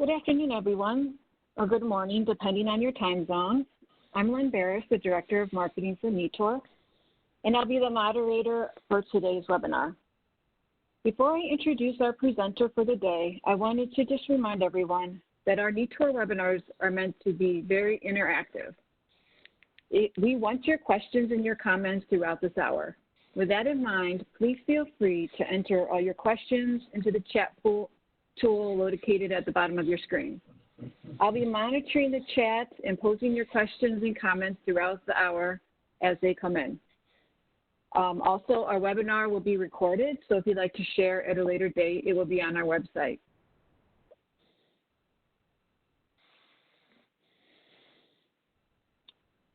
Good afternoon, everyone, or good morning, depending on your time zone. I'm Lynn Barris, the Director of Marketing for Netor, and I'll be the moderator for today's webinar. Before I introduce our presenter for the day, I wanted to just remind everyone that our Netor webinars are meant to be very interactive. We want your questions and your comments throughout this hour. With that in mind, please feel free to enter all your questions into the chat tool located at the bottom of your screen. I'll be monitoring the chat and posing your questions and comments throughout the hour as they come in. Also, our webinar will be recorded, so if you'd like to share at a later date, it will be on our website.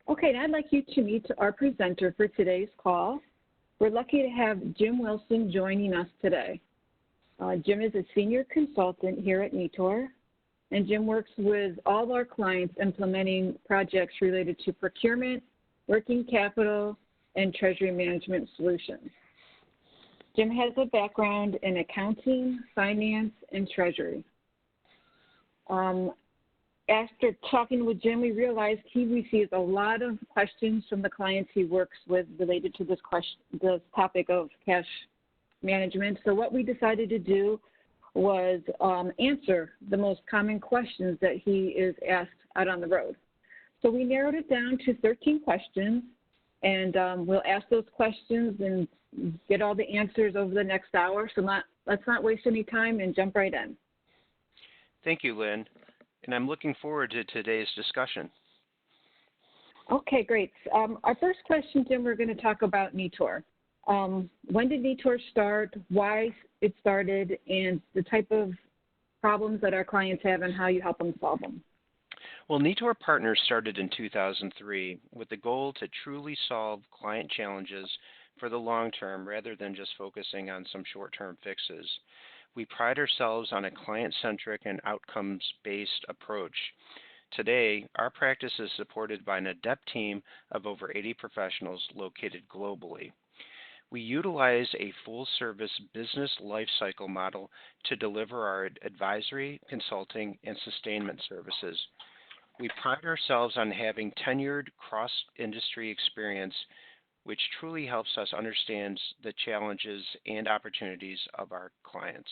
Okay, and I'd like you to meet our presenter for today's call. We're lucky to have Jim Wilson joining us today. Jim is a senior consultant here at Netor, and Jim works with all of our clients implementing projects related to procurement, working capital, and treasury management solutions. Jim has a background in accounting, finance, and treasury. After talking with Jim, we realized he receives a lot of questions from the clients he works with related to this topic of cash management. So what we decided to do was answer the most common questions that he is asked out on the road. So we narrowed it down to 13 questions, and we'll ask those questions and get all the answers over the next hour. So let's not waste any time and jump right in. Thank you, Lynn, and I'm looking forward to today's discussion. Okay, great. Our first question, Jim, we're going to talk about Netor. When did Netor start, why it started, and the type of problems that our clients have and how you help them solve them? Well, Netor Partners started in 2003 with the goal to truly solve client challenges for the long term rather than just focusing on some short-term fixes. We pride ourselves on a client-centric and outcomes-based approach. Today, our practice is supported by an adept team of over 80 professionals located globally. We utilize a full-service business lifecycle model to deliver our advisory, consulting, and sustainment services. We pride ourselves on having tenured cross-industry experience, which truly helps us understand the challenges and opportunities of our clients.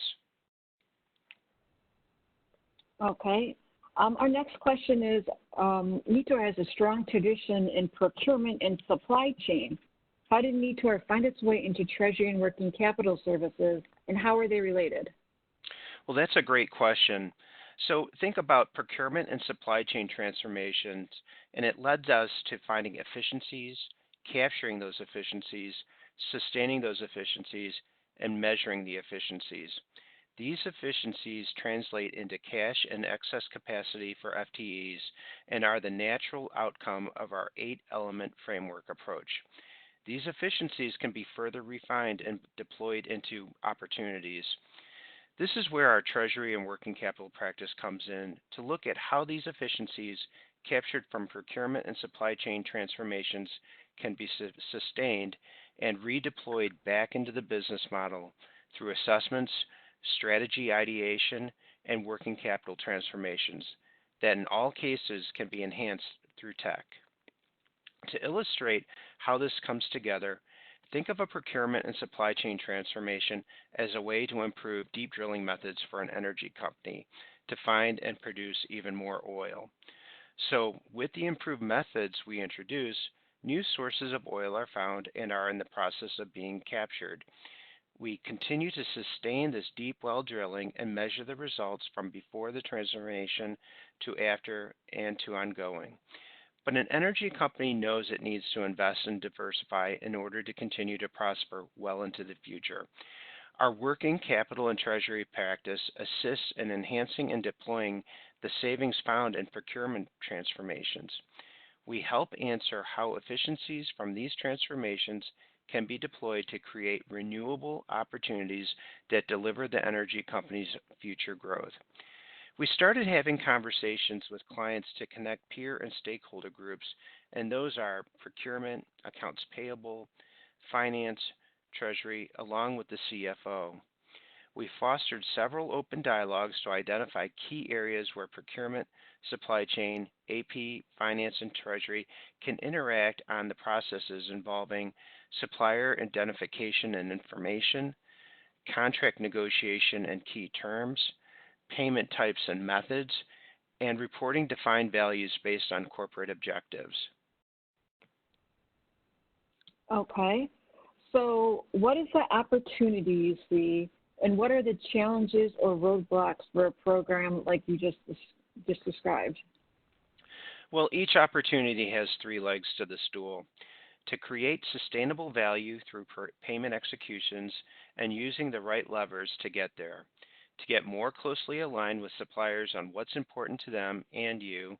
Okay. Our next question is, Netor has a strong tradition in procurement and supply chain. How did Netor find its way into treasury and working capital services, and how are they related? Well, that's a great question. So think about procurement and supply chain transformations, and it led us to finding efficiencies, capturing those efficiencies, sustaining those efficiencies, and measuring the efficiencies. These efficiencies translate into cash and excess capacity for FTEs and are the natural outcome of our 8-element framework approach. These efficiencies can be further refined and deployed into opportunities. This is where our treasury and working capital practice comes in to look at how these efficiencies captured from procurement and supply chain transformations can be sustained and redeployed back into the business model through assessments, strategy ideation, and working capital transformations that in all cases can be enhanced through tech. To illustrate how this comes together, think of a procurement and supply chain transformation as a way to improve deep drilling methods for an energy company to find and produce even more oil. So with the improved methods we introduce, new sources of oil are found and are in the process of being captured. We continue to sustain this deep well drilling and measure the results from before the transformation to after and to ongoing. But an energy company knows it needs to invest and diversify in order to continue to prosper well into the future. Our working capital and treasury practice assists in enhancing and deploying the savings found in procurement transformations. We help answer how efficiencies from these transformations can be deployed to create renewable opportunities that deliver the energy company's future growth. We started having conversations with clients to connect peer and stakeholder groups, and those are procurement, accounts payable, finance, treasury, along with the CFO. We fostered several open dialogues to identify key areas where procurement, supply chain, AP, finance, and treasury can interact on the processes involving supplier identification and information, contract negotiation and key terms, payment types and methods, and reporting defined values based on corporate objectives. Okay. So what is the opportunity you see, and what are the challenges or roadblocks for a program like you just described? Well, each opportunity has three legs to the stool. To create sustainable value through payment executions and using the right levers to get there, to get more closely aligned with suppliers on what's important to them and you,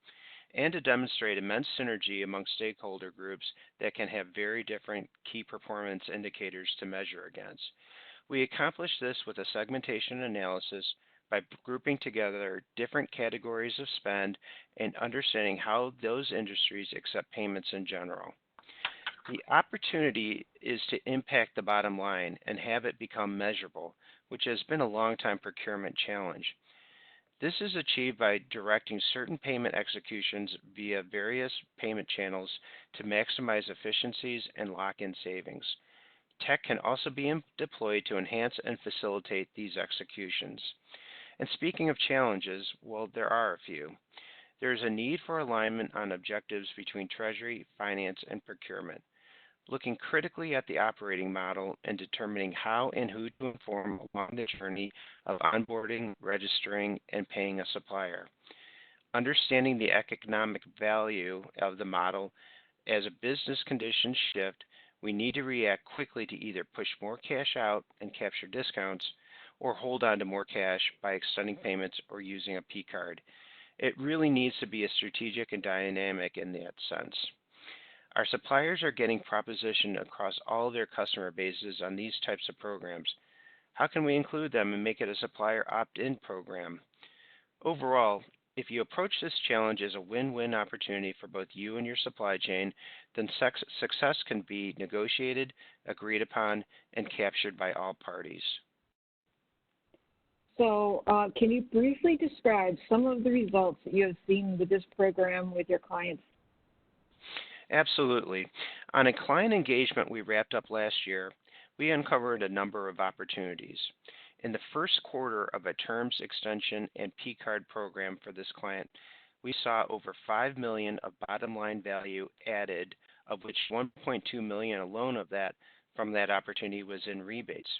and to demonstrate immense synergy among stakeholder groups that can have very different key performance indicators to measure against. We accomplish this with a segmentation analysis by grouping together different categories of spend and understanding how those industries accept payments in general. The opportunity is to impact the bottom line and have it become measurable, which has been a long-time procurement challenge. This is achieved by directing certain payment executions via various payment channels to maximize efficiencies and lock in savings. Tech can also be deployed to enhance and facilitate these executions. And speaking of challenges, well, there are a few. There is a need for alignment on objectives between Treasury, Finance, and Procurement, looking critically at the operating model and determining how and who to inform along the journey of onboarding, registering, and paying a supplier. Understanding the economic value of the model as a business conditions shift, we need to react quickly to either push more cash out and capture discounts or hold on to more cash by extending payments or using a P card. It really needs to be a strategic and dynamic in that sense. Our suppliers are getting propositioned across all of their customer bases on these types of programs. How can we include them and make it a supplier opt-in program? Overall, if you approach this challenge as a win-win opportunity for both you and your supply chain, then success can be negotiated, agreed upon, and captured by all parties. So can you briefly describe some of the results that you have seen with this program with your clients? Absolutely. On a client engagement we wrapped up last year, we uncovered a number of opportunities. In the first quarter of a terms extension and P card program for this client, we saw over $5 million of bottom line value added, of which $1.2 million alone of that from that opportunity was in rebates.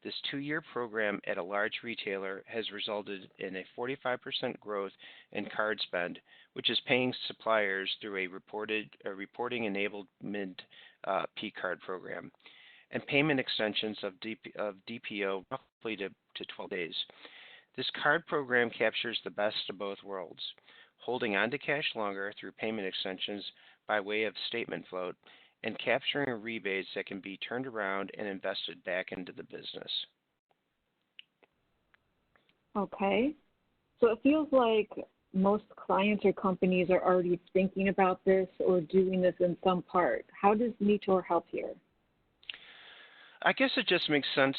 This 2-year program at a large retailer has resulted in a 45% growth in card spend, which is paying suppliers through a reporting enablement P card program, and payment extensions of DPO roughly to 12 days. This card program captures the best of both worlds, holding on to cash longer through payment extensions by way of statement float, and capturing rebates that can be turned around and invested back into the business. Okay. So it feels like most clients or companies are already thinking about this or doing this in some part. How does Nitor help here? I guess it just makes sense.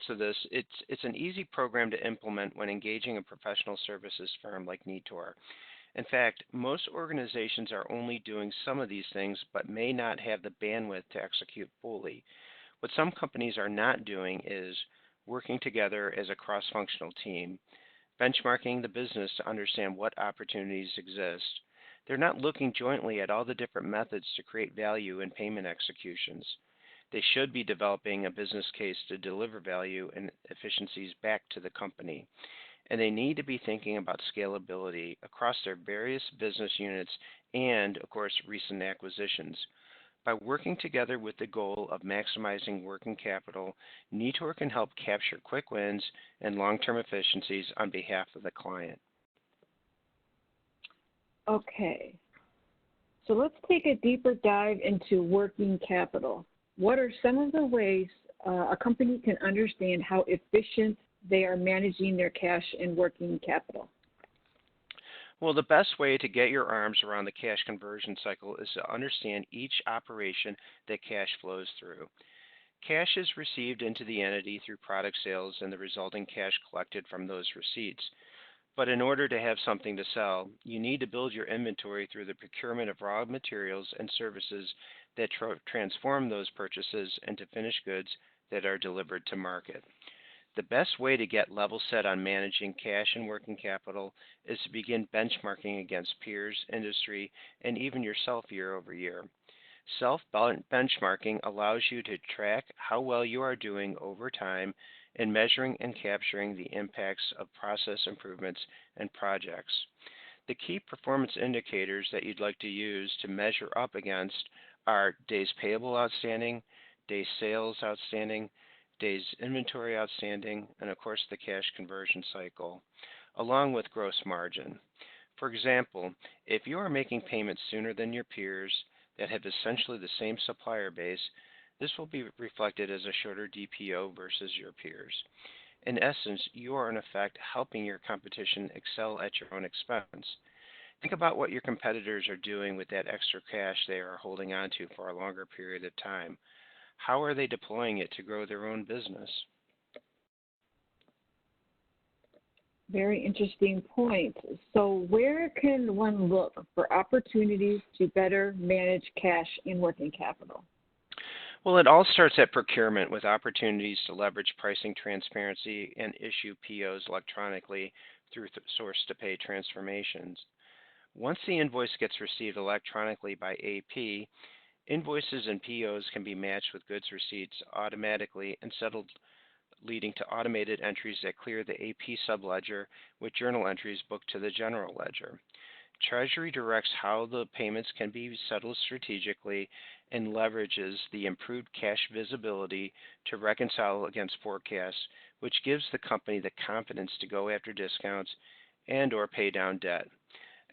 Of this. It's an easy program to implement when engaging a professional services firm like Nitor. In fact, most organizations are only doing some of these things but may not have the bandwidth to execute fully. What some companies are not doing is working together as a cross-functional team, benchmarking the business to understand what opportunities exist. They're not looking jointly at all the different methods to create value in payment executions. They should be developing a business case to deliver value and efficiencies back to the company. And they need to be thinking about scalability across their various business units and, of course, recent acquisitions. By working together with the goal of maximizing working capital, Nitor can help capture quick wins and long-term efficiencies on behalf of the client. Okay. So let's take a deeper dive into working capital. What are some of the ways a company can understand how efficient they are managing their cash and working capital? Well, the best way to get your arms around the cash conversion cycle is to understand each operation that cash flows through. Cash is received into the entity through product sales and the resulting cash collected from those receipts. But in order to have something to sell, you need to build your inventory through the procurement of raw materials and services that transform those purchases into finished goods that are delivered to market. The best way to get level set on managing cash and working capital is to begin benchmarking against peers, industry, and even yourself year over year. Self benchmarking allows you to track how well you are doing over time in measuring and capturing the impacts of process improvements and projects. The key performance indicators that you'd like to use to measure up against are days payable outstanding, days sales outstanding, days inventory outstanding, and of course the cash conversion cycle, along with gross margin. For example, if you are making payments sooner than your peers that have essentially the same supplier base, this will be reflected as a shorter DPO versus your peers. In essence, you are in effect helping your competition excel at your own expense. Think about what your competitors are doing with that extra cash they are holding on to for a longer period of time. How are they deploying it to grow their own business? Very interesting point. So where can one look for opportunities to better manage cash and working capital? Well, it all starts at procurement with opportunities to leverage pricing transparency and issue POs electronically through source-to-pay transformations. Once the invoice gets received electronically by AP, invoices and POs can be matched with goods receipts automatically and settled, leading to automated entries that clear the AP subledger with journal entries booked to the general ledger. Treasury directs how the payments can be settled strategically and leverages the improved cash visibility to reconcile against forecasts, which gives the company the confidence to go after discounts and or pay down debt.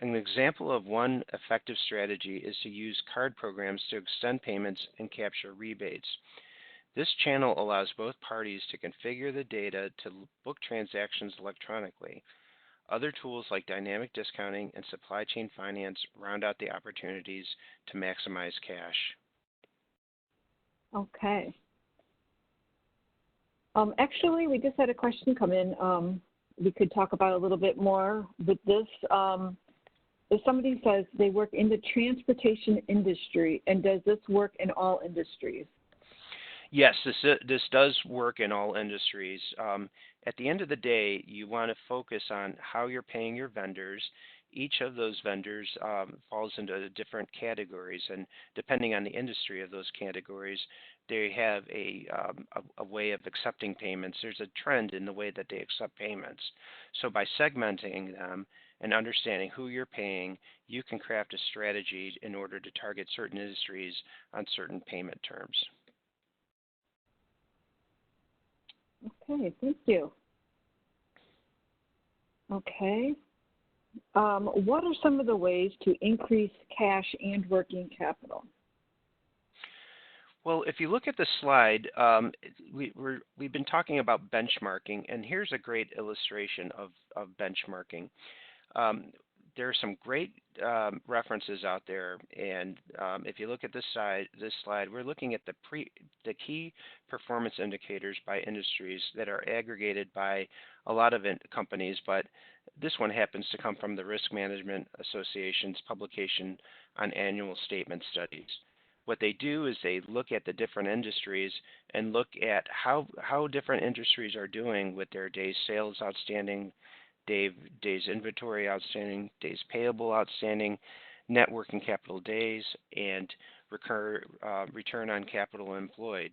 An example of one effective strategy is to use card programs to extend payments and capture rebates. This channel allows both parties to configure the data to book transactions electronically. Other tools like dynamic discounting and supply chain finance round out the opportunities to maximize cash. Okay. Actually, we just had a question come in. We could talk about a little bit more with this. If somebody says they work in the transportation industry, and does this work in all industries? Yes, this does work in all industries. At the end of the day, you want to focus on how you're paying your vendors. Each of those vendors falls into different categories, and depending on the industry of those categories, they have a way of accepting payments. There's a trend in the way that they accept payments. So by segmenting them and understanding who you're paying, you can craft a strategy in order to target certain industries on certain payment terms. Okay, thank you. Okay. What are some of the ways to increase cash and working capital? Well, if you look at the slide, we've been talking about benchmarking, and here's a great illustration of benchmarking. There are some great references out there, and if you look at this slide, we're looking at the key performance indicators by industries that are aggregated by a lot of companies, but this one happens to come from the Risk Management Association's publication on annual statement studies. What they do is they look at the different industries and look at how different industries are doing with their days sales outstanding, days inventory outstanding, days payable outstanding, net working capital days, and return on capital employed.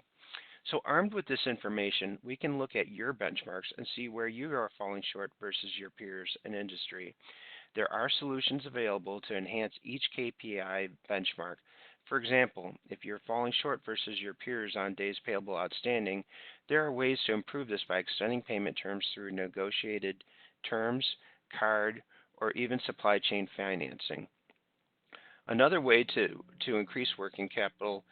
So armed with this information, we can look at your benchmarks and see where you are falling short versus your peers in industry. There are solutions available to enhance each KPI benchmark. For example, if you're falling short versus your peers on days payable outstanding, there are ways to improve this by extending payment terms through negotiated terms, card, or even supply chain financing. Another way to increase working capital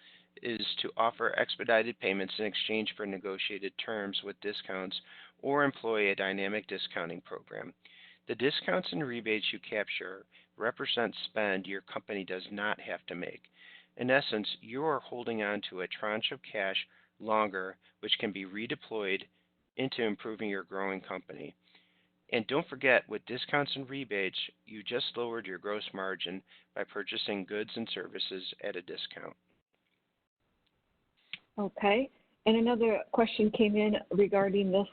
is to offer expedited payments in exchange for negotiated terms with discounts or employ a dynamic discounting program. The discounts and rebates you capture represent spend your company does not have to make. In essence, you are holding on to a tranche of cash longer, which can be redeployed into improving your growing company. And don't forget, with discounts and rebates, you just lowered your gross margin by purchasing goods and services at a discount. Okay. And another question came in regarding this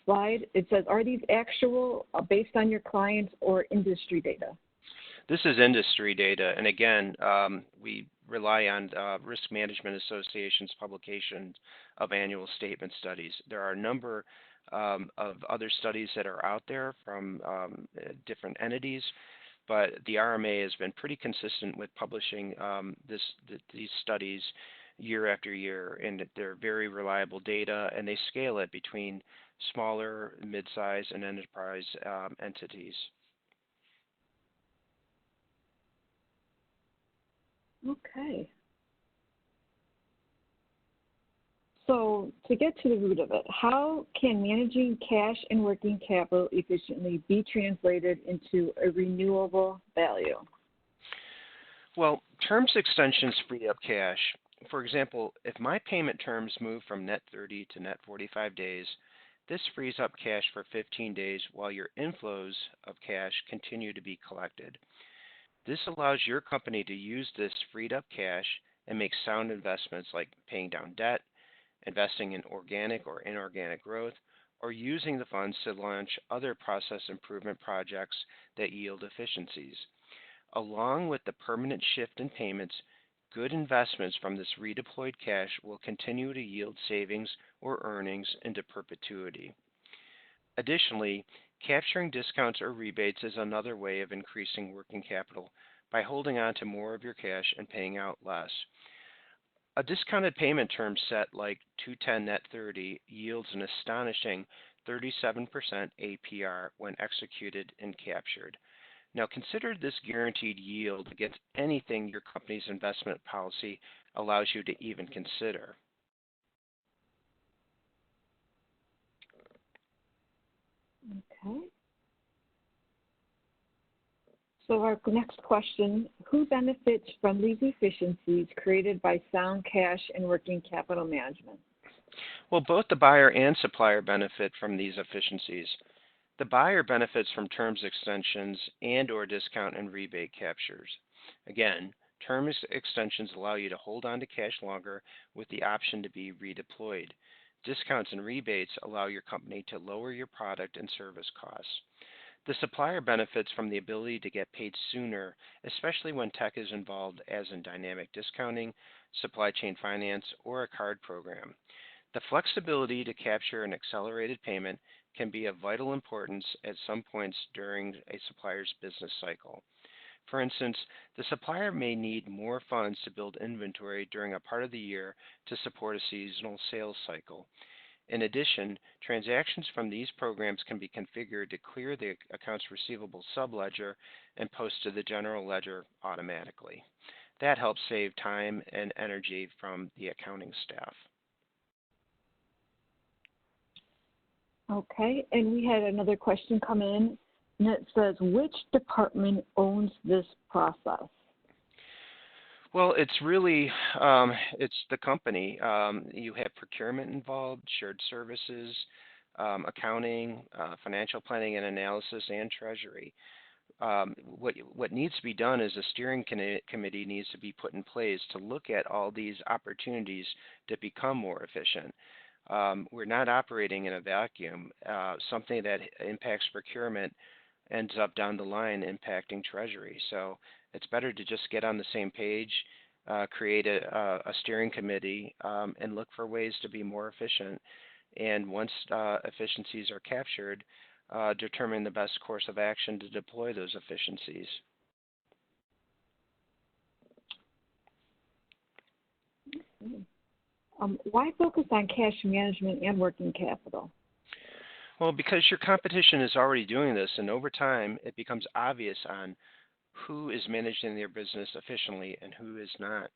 slide. It says, are these actual based on your clients or industry data? This is industry data, and again, we rely on Risk Management Association's publications of annual statement studies. There are a number of other studies that are out there from different entities, but the RMA has been pretty consistent with publishing these studies year after year, and they're very reliable data, and they scale it between smaller, mid-size, and enterprise entities. Okay. So to get to the root of it, how can managing cash and working capital efficiently be translated into a renewable value? Well, terms extensions free up cash. For example, if my payment terms move from net 30 to net 45 days, this frees up cash for 15 days while your inflows of cash continue to be collected. This allows your company to use this freed up cash and make sound investments like paying down debt, investing in organic or inorganic growth, or using the funds to launch other process improvement projects that yield efficiencies. Along with the permanent shift in payments, good investments from this redeployed cash will continue to yield savings or earnings into perpetuity. Additionally, capturing discounts or rebates is another way of increasing working capital by holding on to more of your cash and paying out less. A discounted payment term set like 210 net 30 yields an astonishing 37% APR when executed and captured. Now consider this guaranteed yield against anything your company's investment policy allows you to even consider. Okay. So our next question, who benefits from these efficiencies created by sound cash and working capital management? Well, both the buyer and supplier benefit from these efficiencies. The buyer benefits from terms extensions and or discount and rebate captures. Again, extensions allow you to hold on to cash longer with the option to be redeployed. Discounts and rebates allow your company to lower your product and service costs. The supplier benefits from the ability to get paid sooner, especially when tech is involved, as in dynamic discounting, supply chain finance, or a card program. The flexibility to capture an accelerated payment can be of vital importance at some points during a supplier's business cycle. For instance, the supplier may need more funds to build inventory during a part of the year to support a seasonal sales cycle. In addition, transactions from these programs can be configured to clear the accounts receivable subledger and post to the general ledger automatically. That helps save time and energy from the accounting staff. Okay, and we had another question come in, and it says, which department owns this process? Well, it's really it's the company. You have procurement involved, shared services, accounting, financial planning and analysis, and treasury. What needs to be done is a steering committee needs to be put in place to look at all these opportunities to become more efficient. We're not operating in a vacuum. Something that impacts procurement ends up down the line impacting treasury. So it's better to just get on the same page, create a steering committee, and look for ways to be more efficient. And once efficiencies are captured, determine the best course of action to deploy those efficiencies. Why focus on cash management and working capital? Well, because your competition is already doing this, and over time it becomes obvious on who is managing their business efficiently and who is not.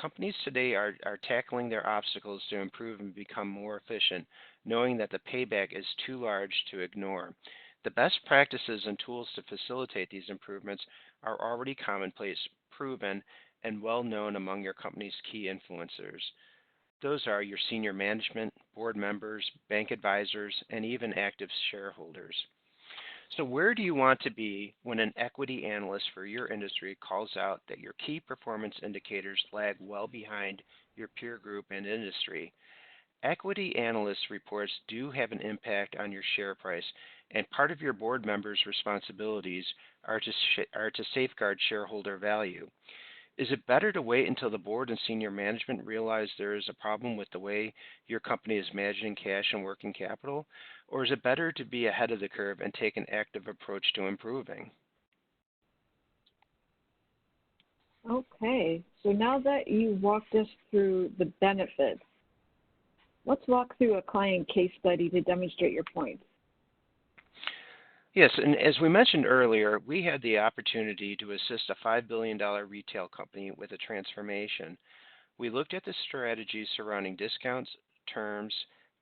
Companies today are tackling their obstacles to improve and become more efficient, knowing that the payback is too large to ignore. The best practices and tools to facilitate these improvements are already commonplace, proven, and well known among your company's key influencers. Those are your senior management, board members, bank advisors, and even active shareholders. So, where do you want to be when an equity analyst for your industry calls out that your key performance indicators lag well behind your peer group and industry? Equity analyst reports do have an impact on your share price, and part of your board members' responsibilities are to safeguard shareholder value. Is it better to wait until the board and senior management realize there is a problem with the way your company is managing cash and working capital? Or is it better to be ahead of the curve and take an active approach to improving? Okay, so now that you walked us through the benefits, let's walk through a client case study to demonstrate your points. Yes, and as we mentioned earlier, we had the opportunity to assist a $5 billion retail company with a transformation. We looked at the strategies surrounding discounts, terms,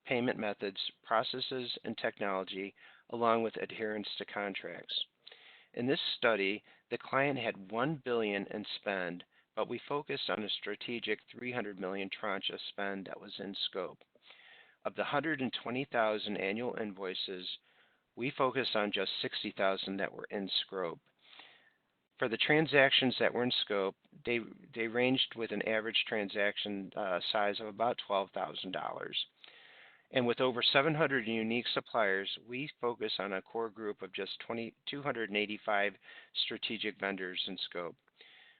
payment methods, processes, and technology, along with adherence to contracts. In this study, the client had $1 billion in spend, but we focused on a strategic $300 million tranche of spend that was in scope. Of the 120,000 annual invoices, we focused on just 60,000 that were in scope. For the transactions that were in scope, they ranged with an average transaction size of about $12,000. And with over 700 unique suppliers, we focus on a core group of just 285 strategic vendors in scope.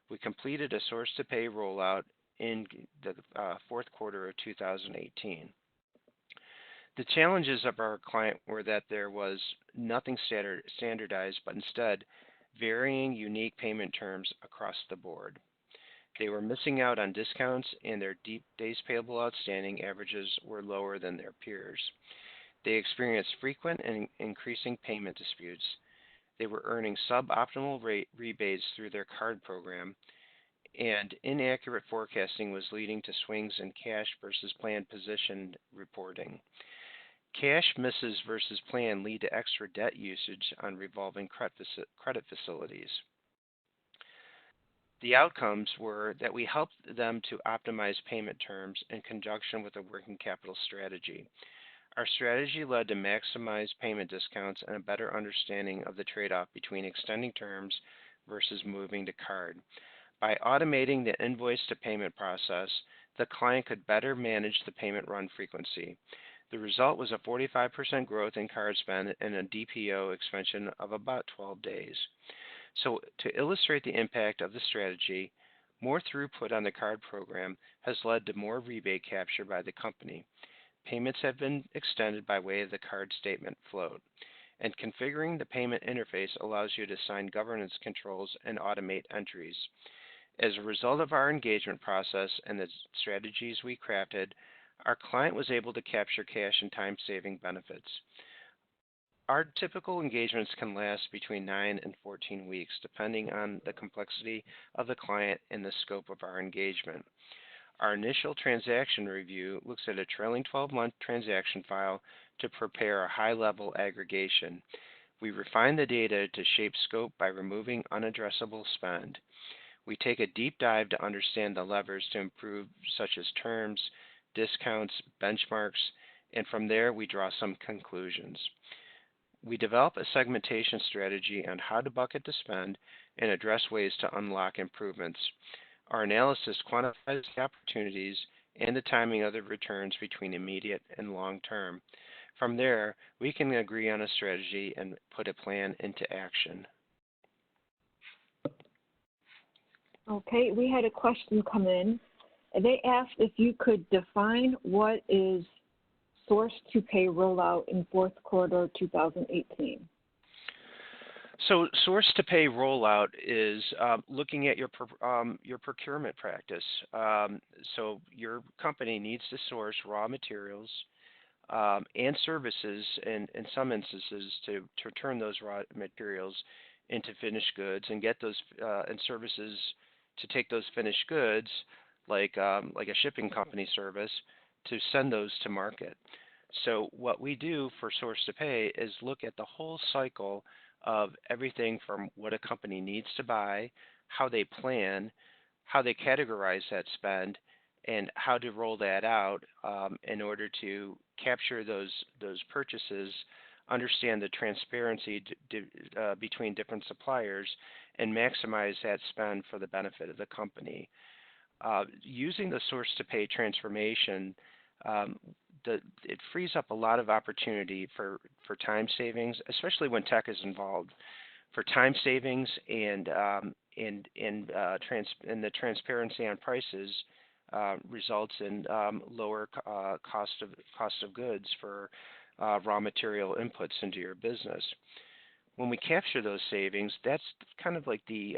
We completed a source-to-pay rollout in the fourth quarter of 2018. The challenges of our client were that there was nothing standardized, but instead varying unique payment terms across the board. They were missing out on discounts, and their deep days payable outstanding averages were lower than their peers. They experienced frequent and increasing payment disputes. They were earning suboptimal rebates through their card program, and inaccurate forecasting was leading to swings in cash versus planned position reporting. Cash misses versus plan lead to extra debt usage on revolving credit facilities. The outcomes were that we helped them to optimize payment terms in conjunction with a working capital strategy. Our strategy led to maximized payment discounts and a better understanding of the trade-off between extending terms versus moving to card. By automating the invoice to payment process, the client could better manage the payment run frequency. The result was a 45% growth in card spend and a DPO extension of about 12 days. So, to illustrate the impact of the strategy, more throughput on the card program has led to more rebate capture by the company. Payments have been extended by way of the card statement float, and configuring the payment interface allows you to assign governance controls and automate entries. As a result of our engagement process and the strategies we crafted, our client was able to capture cash and time-saving benefits. Our typical engagements can last between 9 and 14 weeks, depending on the complexity of the client and the scope of our engagement. Our initial transaction review looks at a trailing 12-month transaction file to prepare a high-level aggregation. We refine the data to shape scope by removing unaddressable spend. We take a deep dive to understand the levers to improve, such as terms, discounts, benchmarks, and from there we draw some conclusions. We develop a segmentation strategy on how to bucket the spend and address ways to unlock improvements. Our analysis quantifies the opportunities and the timing of the returns between immediate and long term. From there, we can agree on a strategy and put a plan into action. Okay, we had a question come in. They asked if you could define what is source-to-pay rollout in fourth quarter 2018. So, source-to-pay rollout is looking at your procurement practice. So, your company needs to source raw materials and services, in some instances, to turn those raw materials into finished goods and get those and services to take those finished goods, like a shipping company service, to send those to market. So what we do for source to pay is look at the whole cycle of everything from what a company needs to buy, how they plan, how they categorize that spend, and how to roll that out in order to capture those purchases, understand the transparency between different suppliers, and maximize that spend for the benefit of the company. Using the source to pay transformation, um, it frees up a lot of opportunity for time savings, especially when tech is involved, for time savings and the transparency on prices results in lower cost of goods for raw material inputs into your business. When we capture those savings, that's kind of like the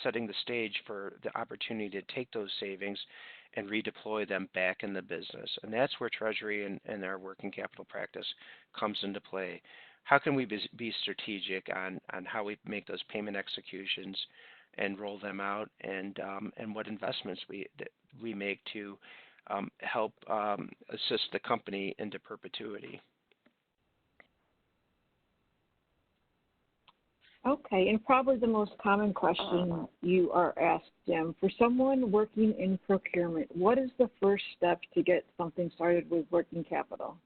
setting the stage for the opportunity to take those savings and redeploy them back in the business. And that's where Treasury and our working capital practice comes into play. How can we be strategic on how we make those payment executions and roll them out, and what investments we make to help assist the company into perpetuity? Okay, and probably the most common question you are asked, Jim, for someone working in procurement, what is the first step to get something started with working capital?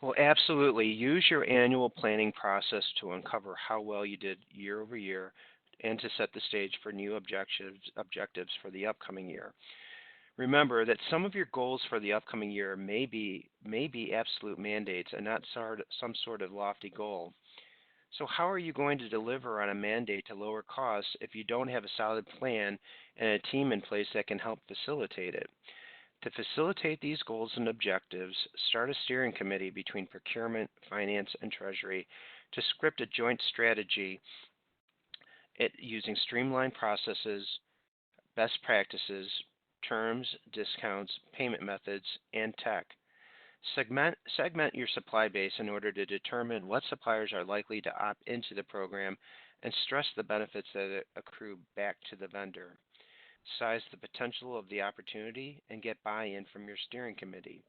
Well, absolutely. Use your annual planning process to uncover how well you did year over year and to set the stage for new objectives for the upcoming year. Remember that some of your goals for the upcoming year may be absolute mandates and not some sort of lofty goal. So how are you going to deliver on a mandate to lower costs if you don't have a solid plan and a team in place that can help facilitate it? To facilitate these goals and objectives, start a steering committee between procurement, finance, and treasury to script a joint strategy using streamlined processes, best practices, terms, discounts, payment methods, and tech. Segment your supply base in order to determine what suppliers are likely to opt into the program and stress the benefits that accrue back to the vendor. Size the potential of the opportunity and get buy-in from your steering committee.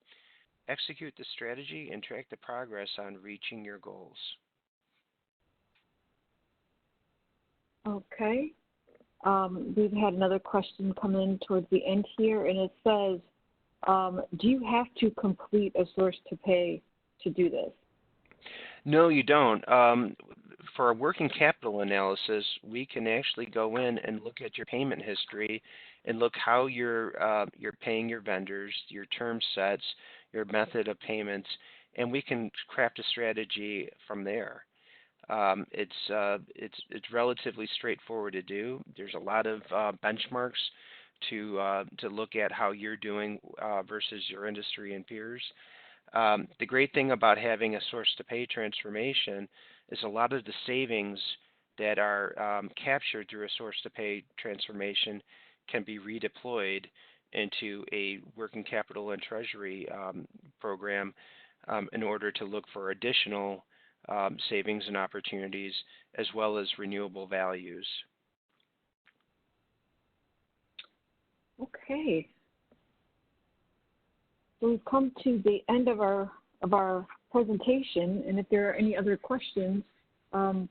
Execute the strategy and track the progress on reaching your goals. Okay. We've had another question come in towards the end here, and it says, do you have to complete a source to pay to do this? No, you don't. For a working capital analysis, we can actually go in and look at your payment history and look how you're paying your vendors, your term sets, your method of payments, and we can craft a strategy from there. It's relatively straightforward to do. There's a lot of benchmarks to look at how you're doing versus your industry and peers. The great thing about having a source to pay transformation is a lot of the savings that are captured through a source to pay transformation can be redeployed into a working capital and treasury program in order to look for additional savings and opportunities as well as renewable values. Okay. So we've come to the end of our presentation, and if there are any other questions,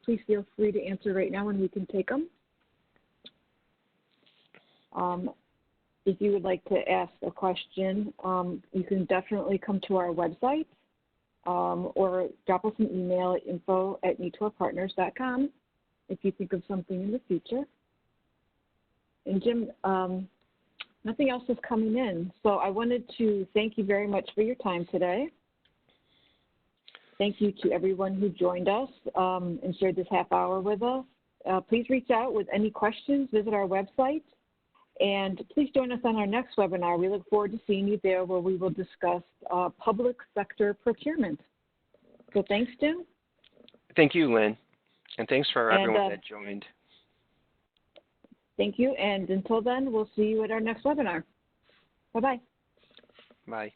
please feel free to answer right now and we can take them. If you would like to ask a question, you can definitely come to our website or drop us an email at info@netourpartners.com if you think of something in the future. And Jim, nothing else is coming in, so I wanted to thank you very much for your time today. Thank you to everyone who joined us and shared this half hour with us. Please reach out with any questions, visit our website, and please join us on our next webinar. We look forward to seeing you there where we will discuss public sector procurement. So thanks, Jim. Thank you, Lynn, and thanks for everyone that joined. Thank you, and until then, we'll see you at our next webinar. Bye-bye. Bye.